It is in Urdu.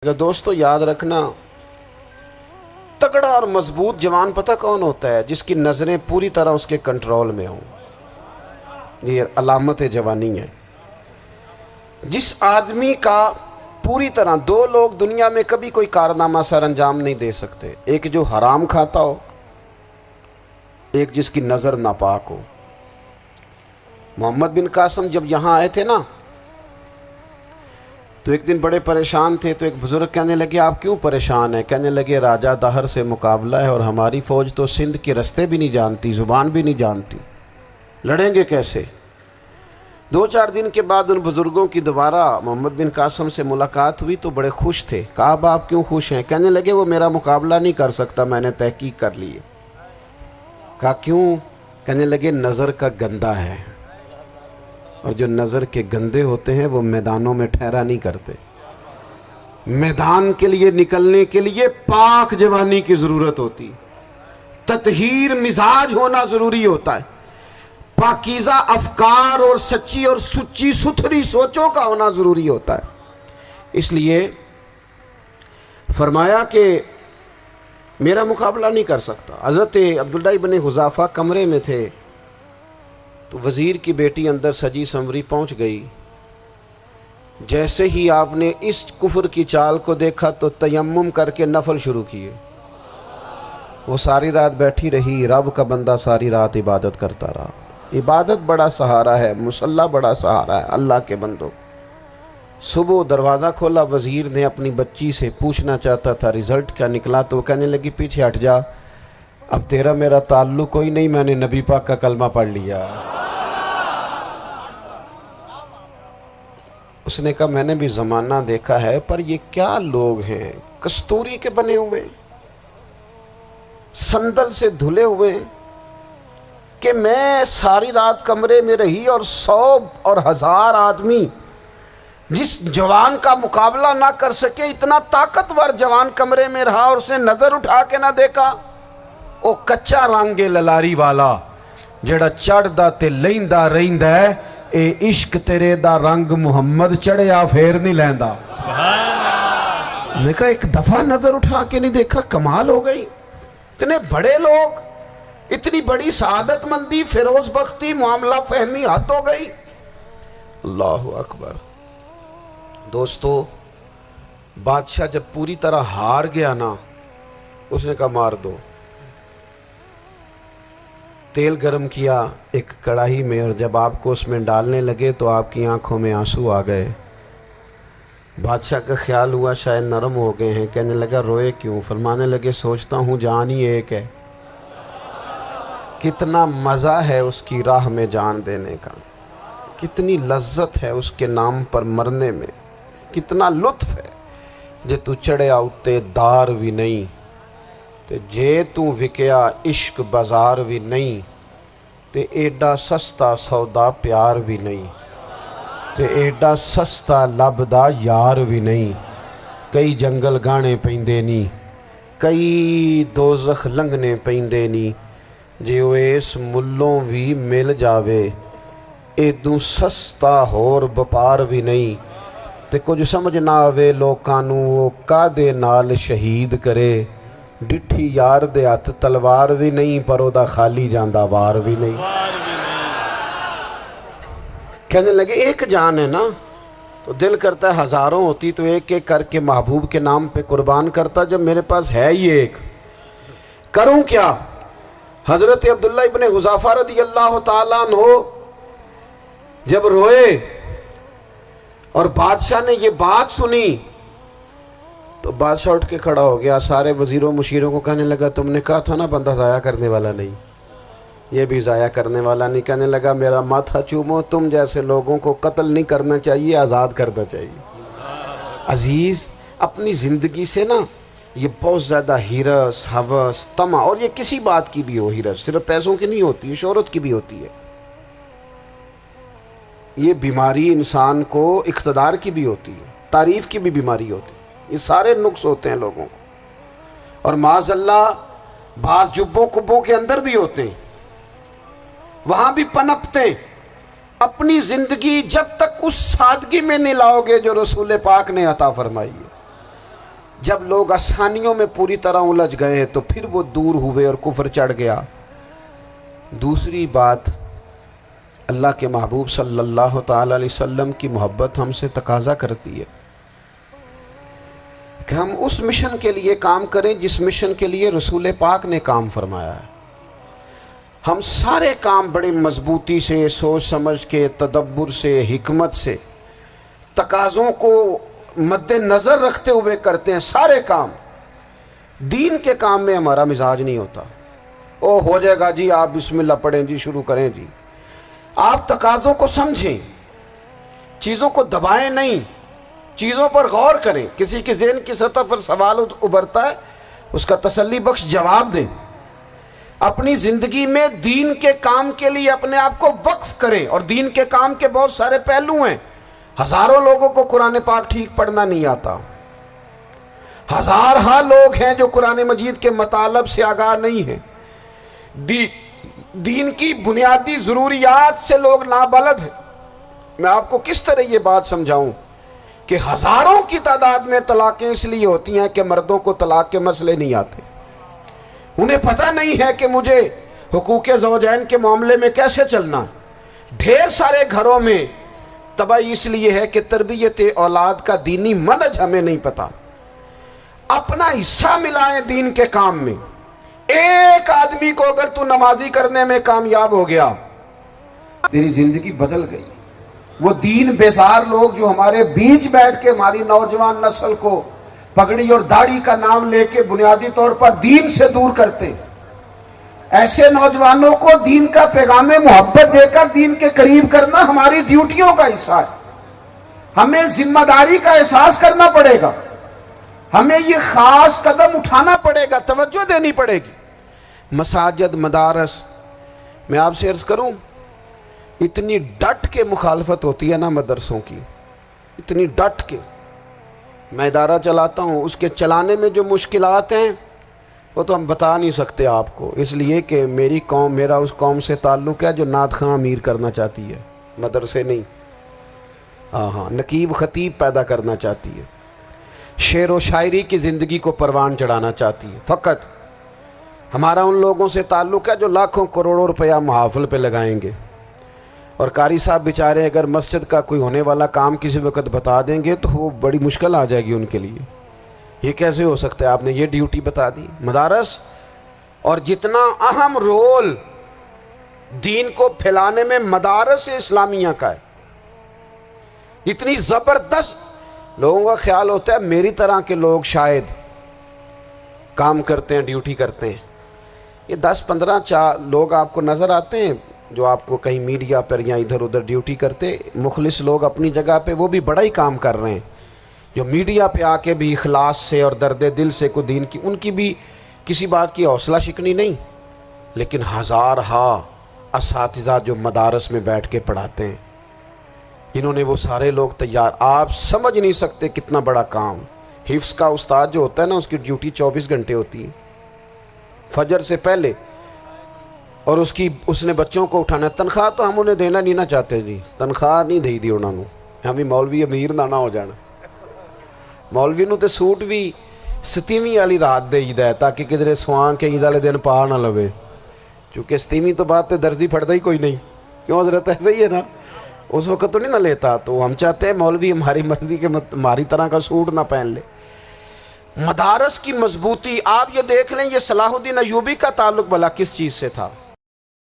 دوستو یاد رکھنا، تگڑا اور مضبوط جوان پتہ کون ہوتا ہے؟ جس کی نظریں پوری طرح اس کے کنٹرول میں ہوں۔ یہ علامت جوانی ہے۔ جس آدمی کا پوری طرح، دو لوگ دنیا میں کبھی کوئی کارنامہ سر انجام نہیں دے سکتے، ایک جو حرام کھاتا ہو، ایک جس کی نظر ناپاک ہو۔ محمد بن قاسم جب یہاں آئے تھے نا، تو ایک دن بڑے پریشان تھے، تو ایک بزرگ کہنے لگے آپ کیوں پریشان ہیں؟ کہنے لگے راجہ دہر سے مقابلہ ہے اور ہماری فوج تو سندھ کے رستے بھی نہیں جانتی، زبان بھی نہیں جانتی، لڑیں گے کیسے؟ 2-4 دن کے بعد ان بزرگوں کی دوبارہ محمد بن قاسم سے ملاقات ہوئی تو بڑے خوش تھے۔ کہا اب آپ کیوں خوش ہیں؟ کہنے لگے وہ میرا مقابلہ نہیں کر سکتا، میں نے تحقیق کر لی ہے۔ کہا کیوں؟ کہنے لگے نظر کا گندہ ہے، اور جو نظر کے گندے ہوتے ہیں وہ میدانوں میں ٹھہرا نہیں کرتے۔ میدان کے لیے نکلنے کے لیے پاک جوانی کی ضرورت ہوتی، تطہیر مزاج ہونا ضروری ہوتا ہے، پاکیزہ افکار اور سچی اور سچی ستھری سوچوں کا ہونا ضروری ہوتا ہے۔ اس لیے فرمایا کہ میرا مقابلہ نہیں کر سکتا۔ حضرت عبداللہ ابن حذافہ کمرے میں تھے، تو وزیر کی بیٹی اندر سجی سنوری پہنچ گئی۔ جیسے ہی آپ نے اس کفر کی چال کو دیکھا تو تیمم کر کے نفل شروع کیے۔ وہ ساری رات بیٹھی رہی، رب کا بندہ ساری رات عبادت کرتا رہا۔ عبادت بڑا سہارا ہے، مصلی بڑا سہارا ہے اللہ کے بندوں۔ صبح دروازہ کھولا، وزیر نے اپنی بچی سے پوچھنا چاہتا تھا رزلٹ کیا نکلا، تو وہ کہنے لگی پیچھے ہٹ جا، اب تیرا میرا تعلق کوئی نہیں، میں نے نبی پاک کا کلمہ پڑھ لیا۔ اس نے کہا میں نے بھی زمانہ دیکھا ہے، پر یہ کیا لوگ ہیں، کستوری کے بنے ہوئے، سندل سے دھلے ہوئے، کہ میں ساری رات کمرے میں رہی اور 100 اور 1000 آدمی جس جوان کا مقابلہ نہ کر سکے، اتنا طاقتور جوان کمرے میں رہا اور اس نے نظر اٹھا کے نہ دیکھا۔ او کچا رنگ للاری والا جڑا چڑھدا تے لیندا رہندا ہے، اے عشق تیرے دا رنگ محمد چڑھیا پھر نہیں لیندا۔ میں کہا ایک دفعہ نظر اٹھا کے نہیں دیکھا، کمال ہو گئی۔ اتنے بڑے لوگ، اتنی بڑی سعادت مندی، فیروز بختی، معاملہ فہمی حد ہو گئی۔ اللہ اکبر۔ دوستو بادشاہ جب پوری طرح ہار گیا نا، اس نے کہا مار دو۔ تیل گرم کیا ایک کڑاہی میں، اور جب آپ کو اس میں ڈالنے لگے تو آپ کی آنکھوں میں آنسو آ گئے۔ بادشاہ کا خیال ہوا شاید نرم ہو گئے ہیں، کہنے لگا روئے کیوں؟ فرمانے لگے سوچتا ہوں جان ہی ایک ہے، کتنا مزہ ہے اس کی راہ میں جان دینے کا، کتنی لذت ہے اس کے نام پر مرنے میں، کتنا لطف ہے۔ جے تو چڑھیا اتے دار بھی نہیں، تے جے تو وکیا عشق بازار بھی نہیں، تے ایڈا سستا سودا پیار بھی نہیں، تے ایڈا سستا لبدا یار بھی نہیں۔ کئی جنگل گانے پیندے نہیں، کئی دوزخ لنگنے پیندے نہیں، جے وہ اس ملوں بھی مل جاوے، ایدوں سستا ہور بپار بھی نہیں۔ تے کچھ سمجھ نہ آوے لوکاں نوں وہ کادے نال شہید کرے، ڈٹھی یار دے ہاتھ تلوار بھی نہیں، پر او دا خالی جاندہ وار بھی نہیں۔ کہنے لگے ایک جان ہے نا، تو دل کرتا ہے ہزاروں ہوتی تو ایک ایک کر کے محبوب کے نام پہ قربان کرتا، جب میرے پاس ہے ہی ایک، کروں کیا؟ حضرت عبداللہ ابن حذافہ رضی اللہ تعالیٰ عنہ جب روئے اور بادشاہ نے یہ بات سنی، تو بادشاہ اٹھ کے کھڑا ہو گیا، سارے وزیروں مشیروں کو کہنے لگا تم نے کہا تھا نا بندہ ضائع کرنے والا نہیں، یہ بھی ضائع کرنے والا نہیں۔ کہنے لگا میرا ماتھا چومو، تم جیسے لوگوں کو قتل نہیں کرنا چاہیے، آزاد کرنا چاہیے۔ عزیز اپنی زندگی سے نا یہ بہت زیادہ ہرس، ہوس، طمع، اور یہ کسی بات کی بھی ہو، ہرس صرف پیسوں کی نہیں ہوتی ہے، شہرت کی بھی ہوتی ہے، یہ بیماری انسان کو اقتدار کی بھی ہوتی ہے، تعریف کی بھی بیماری ہوتی ہے، یہ سارے نقص ہوتے ہیں لوگوں کو، اور معاذ اللہ بعض جبوں کبوں کے اندر بھی ہوتے ہیں، وہاں بھی پنپتے ہیں۔ اپنی زندگی جب تک اس سادگی میں نہیں لاؤ گے جو رسول پاک نے عطا فرمائی ہے، جب لوگ آسانیوں میں پوری طرح الجھ گئے تو پھر وہ دور ہوئے اور کفر چڑھ گیا۔ دوسری بات، اللہ کے محبوب صلی اللہ تعالی علیہ وسلم کی محبت ہم سے تقاضا کرتی ہے کہ ہم اس مشن کے لیے کام کریں جس مشن کے لیے رسول پاک نے کام فرمایا ہے۔ ہم سارے کام بڑے مضبوطی سے، سوچ سمجھ کے، تدبر سے، حکمت سے، تقاضوں کو مد نظر رکھتے ہوئے کرتے ہیں سارے کام۔ دین کے کام میں ہمارا مزاج نہیں ہوتا، او ہو جائے گا جی، آپ بسم اللہ پڑھیں جی، شروع کریں جی۔ آپ تقاضوں کو سمجھیں، چیزوں کو دبائیں نہیں، چیزوں پر غور کریں۔ کسی کے ذہن کی سطح پر سوال ابھرتا ہے، اس کا تسلی بخش جواب دیں۔ اپنی زندگی میں دین کے کام کے لیے اپنے آپ کو وقف کریں، اور دین کے کام کے بہت سارے پہلو ہیں۔ ہزاروں لوگوں کو قرآن پاک ٹھیک پڑھنا نہیں آتا، ہزارہا لوگ ہیں جو قرآن مجید کے مطالب سے آگاہ نہیں ہیں، دین کی بنیادی ضروریات سے لوگ نابلد ہیں۔ میں آپ کو کس طرح یہ بات سمجھاؤں کہ ہزاروں کی تعداد میں طلاقیں اس لیے ہوتی ہیں کہ مردوں کو طلاق کے مسئلے نہیں آتے، انہیں پتہ نہیں ہے کہ مجھے حقوق زوجین کے معاملے میں کیسے چلنا۔ ڈھیر سارے گھروں میں تباہی اس لیے ہے کہ تربیت اولاد کا دینی منہج ہمیں نہیں پتا۔ اپنا حصہ ملائیں دین کے کام میں۔ ایک آدمی کو اگر تو نمازی کرنے میں کامیاب ہو گیا، تیری زندگی بدل گئی۔ وہ دین بیزار لوگ جو ہمارے بیچ بیٹھ کے ہماری نوجوان نسل کو پگڑی اور داڑھی کا نام لے کے بنیادی طور پر دین سے دور کرتے، ایسے نوجوانوں کو دین کا پیغام محبت دے کر دین کے قریب کرنا ہماری ڈیوٹیوں کا حصہ ہے۔ ہمیں ذمہ داری کا احساس کرنا پڑے گا، ہمیں یہ خاص قدم اٹھانا پڑے گا، توجہ دینی پڑے گی۔ مساجد، مدارس، میں آپ سے عرض کروں، اتنی ڈٹ کے مخالفت ہوتی ہے نا مدرسوں کی، اتنی ڈٹ کے۔ میں ادارہ چلاتا ہوں، اس کے چلانے میں جو مشکلات ہیں وہ تو ہم بتا نہیں سکتے آپ کو، اس لیے کہ میری قوم، میرا اس قوم سے تعلق ہے جو نعت خواں امیر کرنا چاہتی ہے، مدرسے نہیں۔ ہاں، نقیب خطیب پیدا کرنا چاہتی ہے، شعر و شاعری کی زندگی کو پروان چڑھانا چاہتی ہے۔ فقط ہمارا ان لوگوں سے تعلق ہے جو لاکھوں کروڑوں روپیہ محافل پہ لگائیں گے، اور قاری صاحب بیچارے اگر مسجد کا کوئی ہونے والا کام کسی وقت بتا دیں گے تو وہ بڑی مشکل آ جائے گی ان کے لیے۔ یہ کیسے ہو سکتا ہے، آپ نے یہ ڈیوٹی بتا دی۔ مدارس، اور جتنا اہم رول دین کو پھیلانے میں مدارس اسلامیہ کا ہے، اتنی زبردست، لوگوں کا خیال ہوتا ہے میری طرح کے لوگ شاید کام کرتے ہیں، ڈیوٹی کرتے ہیں۔ یہ 10-15 لوگ آپ کو نظر آتے ہیں جو آپ کو کہیں میڈیا پر یا ادھر ادھر ڈیوٹی کرتے، مخلص لوگ اپنی جگہ پہ، وہ بھی بڑا ہی کام کر رہے ہیں، جو میڈیا پہ آ کے بھی اخلاص سے اور درد دل سے کو دین کی، ان کی بھی کسی بات کی حوصلہ شکنی نہیں۔ لیکن ہزارہا اساتذہ جو مدارس میں بیٹھ کے پڑھاتے ہیں، جنہوں نے وہ سارے لوگ تیار، آپ سمجھ نہیں سکتے کتنا بڑا کام۔ حفظ کا استاد جو ہوتا ہے نا، اس کی ڈیوٹی 24 گھنٹے ہوتی ہے، فجر سے پہلے، اور اس نے بچوں کو اٹھانا۔ تنخواہ تو ہم انہیں دینا نہیں نہ چاہتے جی، تنخواہ نہیں دے دی انہوں نے، ہمیں مولوی امیر نہ ہو جانا۔ مولوی نو تے سوٹ بھی 27ویں والی رات دے ہے تاکہ کدھر سوان کے عید والے دن پا نہ لوے، چونکہ 27ویں تو بعد تے درزی پھڑتا ہی کوئی نہیں، کیوں حضرت؟ ایسے ہی ہے نا، اس وقت تو نہیں نہ لیتا۔ تو ہم چاہتے ہیں مولوی ہماری مرضی کے ہماری طرح کا سوٹ نہ پہن لے۔ مدارس کی مضبوطی، آپ یہ دیکھ لیں، یہ صلاح الدین ایوبی کا تعلق بھلا کس چیز سے تھا؟